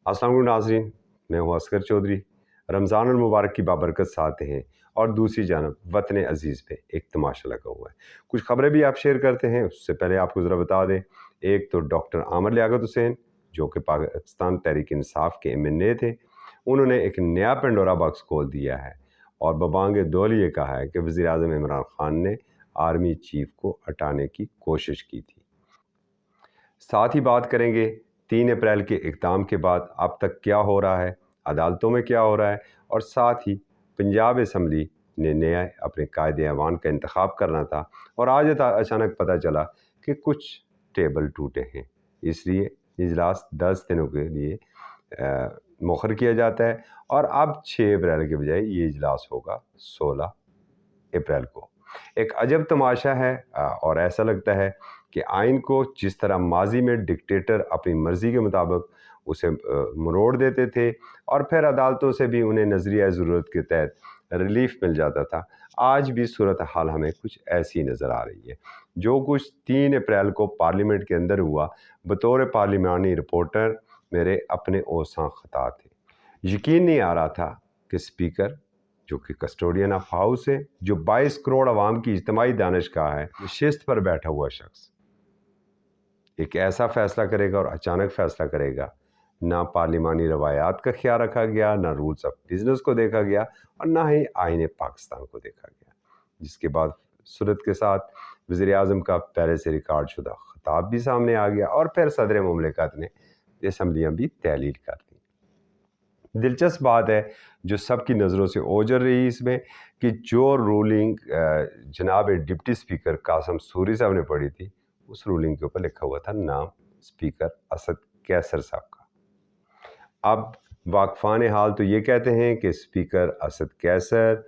अस्सलाम वालेकुम नाज़रीन, मैं हूँ असगर चौधरी। रमज़ान मुबारक की बाबरकत साथ हैं और दूसरी जानब वतन अज़ीज़ पे एक तमाशा लगा हुआ है। कुछ ख़बरें भी आप शेयर करते हैं। उससे पहले आपको ज़रा बता दें, एक तो डॉक्टर आमिर लियाकत हुसैन जो कि पाकिस्तान तहरीक इंसाफ के MNA थे, उन्होंने एक नया पेंडोरा बॉक्स खोल दिया है और बबांग दौल ये कहा है कि वज़ीर-ए-आज़म इमरान खान ने आर्मी चीफ को हटाने की कोशिश की थी। साथ ही बात करेंगे 3 अप्रैल के इक़दाम के बाद अब तक क्या हो रहा है, अदालतों में क्या हो रहा है, और साथ ही पंजाब असम्बली ने नया अपने कायदे ऐवान का इंतखाब करना था और आज अचानक पता चला कि कुछ टेबल टूटे हैं, इसलिए इजलास 10 दिनों के लिए मौखर किया जाता है और अब 6 अप्रैल के बजाय ये इजलास होगा 16 अप्रैल को। एक अजब तमाशा है और ऐसा लगता है कि आइन को जिस तरह माजी में डिक्टेटर अपनी मर्ज़ी के मुताबिक उसे मरोड़ देते थे और फिर अदालतों से भी उन्हें नज़रिया ज़रूरत के तहत रिलीफ मिल जाता था, आज भी सूरत हाल हमें कुछ ऐसी नज़र आ रही है। जो कुछ 3 अप्रैल को पार्लियामेंट के अंदर हुआ, बतौर पार्लिमानी रिपोर्टर मेरे अपने ओसां ख़ता थे। यकीन नहीं आ रहा था कि स्पीकर जो कि कस्टोडियन ऑफ हाउस है, जो 22 करोड़ आवाम की इज्तिमाई दानिशगाह है, शिस्त पर बैठा हुआ शख्स एक ऐसा फ़ैसला करेगा और अचानक फ़ैसला करेगा। ना पार्लिमानी रवायात का ख्याल रखा गया, ना रूल्स ऑफ बिज़नेस को देखा गया और ना ही आईन पाकिस्तान को देखा गया, जिसके बाद सूरत के साथ वज़ीर-ए-आज़म का पहले से रिकॉर्ड शुदा खिताब भी सामने आ गया और फिर सदर मुमलिकत ने असम्बलियाँ भी तहलील कर दी। दिलचस्प बात है जो सबकी नज़रों से ओझल रही इसमें कि जो रूलिंग जनाब डिप्टी स्पीकर कासिम सूरी साहब ने पढ़ी थी, उस रूलिंग के ऊपर लिखा हुआ था नाम स्पीकर असद कैसर साहब का। अब वाकफान हाल तो ये कहते हैं कि स्पीकर असद कैसर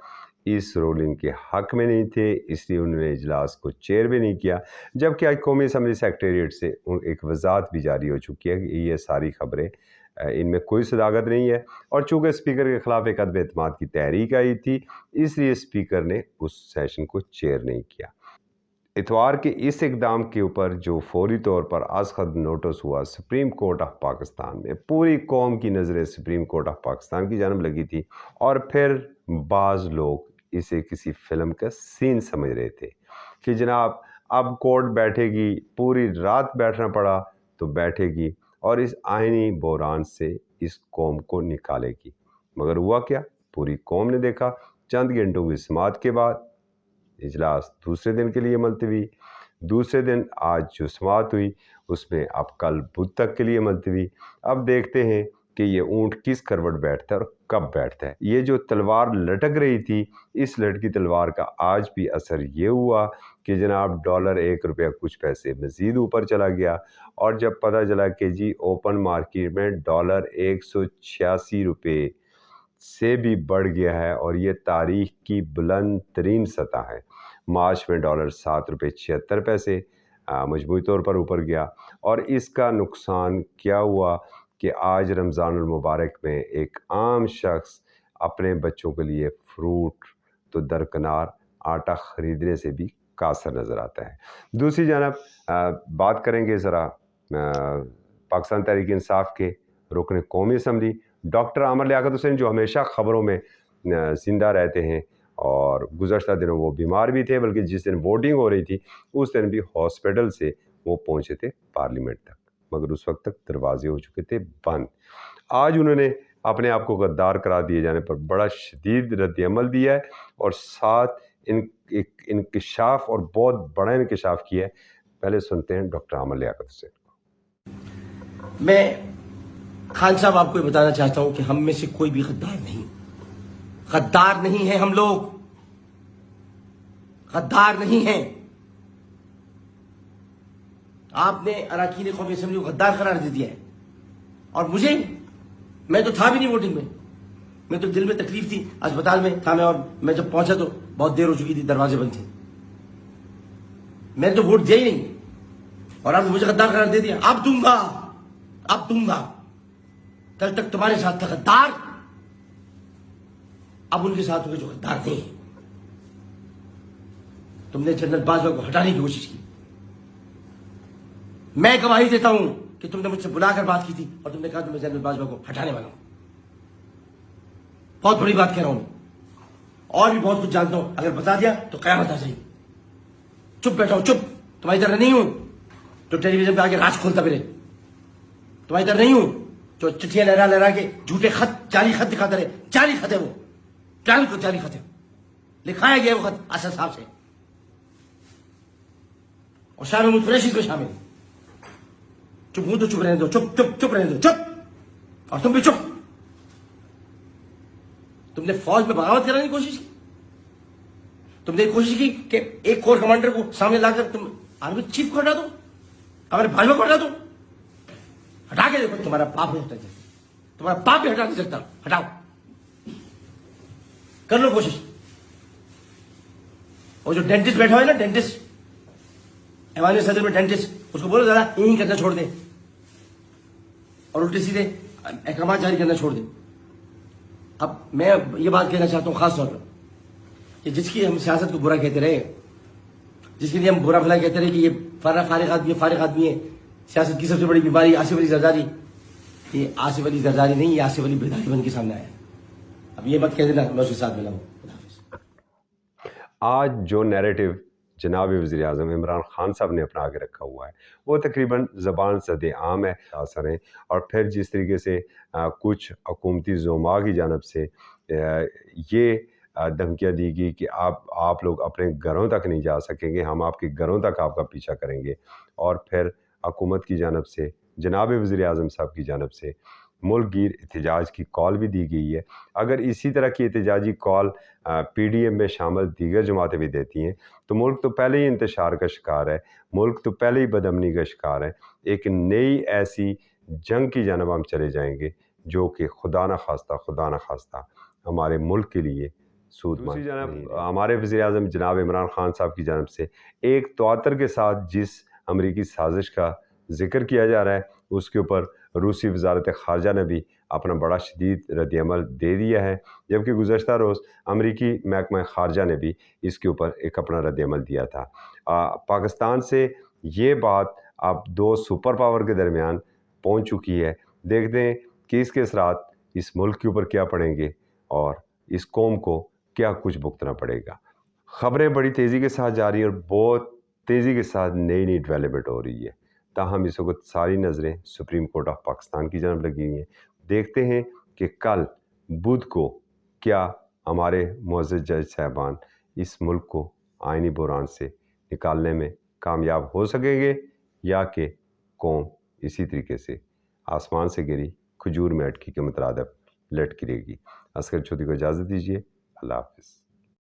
इस रूलिंग के हक़ में नहीं थे, इसलिए उन्होंने इजलास को चेयर भी नहीं किया, जबकि आज कौमी असम्बली सेक्रेटेरिएट से एक वजाहत भी जारी हो चुकी है कि ये सारी खबरें इनमें कोई सदाकत नहीं है और चूँकि स्पीकर के ख़िलाफ़ एक अदम एतमाद की तहरीक आई थी, इसलिए स्पीकर ने उस सेशन को चेयर नहीं किया। इतवार के इस इक़दाम के ऊपर जो फौरी तौर पर आज ख़त नोटिस हुआ सुप्रीम कोर्ट ऑफ पाकिस्तान में, पूरी कौम की नज़रें सुप्रीम कोर्ट ऑफ पाकिस्तान की जानब लगी थी और फिर बाज़ लोग इसे किसी फ़िल्म का सीन समझ रहे थे कि जनाब अब कोर्ट बैठेगी, पूरी रात बैठना पड़ा तो बैठेगी और इस आइनी बहरान से इस कौम को निकालेगी। मगर हुआ क्या? पूरी कौम ने देखा। चंद घंटों की समाअत के बाद इजलास दूसरे दिन के लिए मुलतवी, दूसरे दिन आज जो समाअत हुई उसमें अब कल बुध तक के लिए मुलतवी। अब देखते हैं कि ये ऊँट किस करवट बैठता है और कब बैठता है। ये जो तलवार लटक रही थी, इस लटकी तलवार का आज भी असर ये हुआ कि जनाब डॉलर 1 रुपया कुछ पैसे मज़ीद ऊपर चला गया और जब पता चला कि जी ओपन मार्केट में डॉलर 186 रुपये से भी बढ़ गया है और ये तारीख़ की बुलंद तरीन सतह है। मार्च में डॉलर 7 रुपये 76 पैसे मजमूई तौर पर ऊपर गया और इसका नुकसान क्या हुआ कि आज रमज़ान मुबारक में एक आम शख्स अपने बच्चों के लिए फ्रूट तो दरकिनार आटा ख़रीदने से भी कासर नज़र आता है। दूसरी जानब बात करेंगे ज़रा पाकिस्तान तहरीक इंसाफ के रुकन कौमी असम्बली डॉक्टर आमिर लियाकत हुसैन, जो हमेशा ख़बरों में ज़िंदा रहते हैं और गुज़श्ता दिनों वो बीमार भी थे, बल्कि जिस दिन वोटिंग हो रही थी उस दिन भी हॉस्पिटल से वो पहुँचे थे पार्लियामेंट तक, मगर उस वक्त तक दरवाजे हो चुके थे बंद। आज उन्होंने अपने आप को गद्दार करार दिए जाने पर बड़ा शदीद रद्द-ए-अमल दिया है और साथ एक इंकिशाफ और बहुत बड़ा इंकिशाफ किया है। पहले सुनते हैं डॉक्टर आमिर लियाकत हुसैन को। मैं खान साहब आपको ये बताना चाहता हूं कि हम में से कोई भी गद्दार नहीं है। हम लोग गद्दार नहीं हैं। आपने अरकान कौमी असेंबली को गद्दार करार दे दिया है और मैं तो था भी नहीं वोटिंग में। मैं तो दिल में तकलीफ थी, अस्पताल में था मैं और मैं जब पहुंचा तो बहुत देर हो चुकी थी, दरवाजे बंद थे। मैंने तो वोट दिया ही नहीं और आपने मुझे गद्दार करार दे दिया। अब दूंगा। कल तक तुम्हारे साथ था गद्दार, अब उनके साथ होंगे जो गद्दार नहीं है। तुमने जनरल बाजवा को हटाने की कोशिश की। मैं गवाही देता हूं कि तुमने मुझसे बुलाकर बात की थी और तुमने कहा मैं जनरल बाजवा को हटाने वाला हूं। बहुत बड़ी बात कह रहा हूं मैं, और भी बहुत कुछ जानता हूं, अगर बता दिया तो कयामत आ जाएगी। चुप बैठा हूं, चुप। तुम्हारी तरह नहीं हूं जो टेलीविजन पे आके राज खोलता फिरे। तुम्हारी तरह नहीं हूं जो चिट्ठियां लहरा लहरा के झूठे खत, जाली खत दिखाते रहे। जाली खत है वो, जाली खत है, लिखाया गया वो खत असद साहब से, और शाह महमूद कुरैशी इसमें शामिल। चुप हूं तो चुप रहने दो, चुप चुप चुप रहने दो, चुप। और तुम भी चुप। तुमने फौज में बगावत कराने की कोशिश की। तुमने कोशिश की कि एक कोर कमांडर को सामने लाकर तुम आर्मी चीफ को हटा दो, हमारे भाजपा को हटा दो। हटा के देखो, तुम्हारा पाप नहीं हटा सकता, तुम्हारा पाप भी हटा नहीं सकता। हटाओ, कर लो कोशिश। और जो डेंटिस्ट बैठा हुआ है ना, डेंटिस्ट ऐवान सदर में डेंटिस्ट, उसको बोलो जरा यही करना छोड़ दे और उल्टे सीधे अहकाम जारी करना छोड़ दे। अब मैं ये बात कहना चाहता हूं खास तौर पर कि जिसकी हम सियासत को बुरा कहते रहे, जिसके लिए हम बुरा भला कहते रहे कि ये फारिग आदमी है, सियासत की सबसे बड़ी बीमारी आसिफ अली जरदारी, ये आसिफ अली जरदारी नहीं, ये आसिफ अली बेदारी बन के सामने आया। अब ये मत कह देना मैं उसके साथ मिला हूं। आज जो नैरेटिव जनाब वज़ीर आज़म इमरान खान साहब ने अपना आगे रखा हुआ है वो तकरीबन ज़बान ज़द आम है असर है। और फिर जिस तरीके से कुछ हुकूमती ज़ुमा की जानब से ये धमकियाँ दी गई कि आप लोग अपने घरों तक नहीं जा सकेंगे, हम आपके घरों तक आपका पीछा करेंगे। और फिर हुकूमत की जानब से जनाब वज़ीर आज़म साहब की जानब से मुल्क गिर एहतजाज की कॉल भी दी गई है। अगर इसी तरह की एहतजाजी कॉल PDM में शामिल दीगर जमातें भी देती हैं तो मुल्क तो पहले ही इंतशार का शिकार है, मुल्क तो पहले ही बदअमनी का शिकार है। एक नई ऐसी जंग की जानब हम चले जाएंगे जो कि खुदा न खास्ता हमारे मुल्क के लिए सूदमंद नहीं है। हमारे वज़ीर आज़म जनाब इमरान खान साहब की जानब से एक तौतर के साथ जिस अमरीकी साजिश का जिक्र किया जा रहा है उसके ऊपर रूसी वज़ारत ख़ारजा ने भी अपना बड़ा शदीद रद्द-ए-अमल दे दिया है, जबकि गुज़श्ता रोज़ अमरीकी महकमा ख़ारजा ने भी इसके ऊपर एक अपना रद्द-ए-अमल दिया था। पाकिस्तान से ये बात अब दो सुपर पावर के दरमियान पहुंच चुकी है। देखते हैं कि इसके असरात इस मुल्क के ऊपर क्या पड़ेंगे और इस कौम को क्या कुछ भुगतना पड़ेगा। ख़बरें बड़ी तेज़ी के साथ जा रही हैं और बहुत तेज़ी के साथ नई डेवलपमेंट हो रही है। ताहम इस वक्त सारी नज़रें सुप्रीम कोर्ट ऑफ पाकिस्तान की जानब लगी हुई हैं। देखते हैं कि कल बुध को क्या हमारे मुअज़्ज़ज़ जज साहबान इस मुल्क को आइनी बुहरान से निकालने में कामयाब हो सकेंगे या कि कौम इसी तरीके से आसमान से गिरी खजूर में अटकी के मुतरादिफ लटकी रहेगी। असगर चौधरी को इजाज़त दीजिए। अल्लाह हाफ़िज़।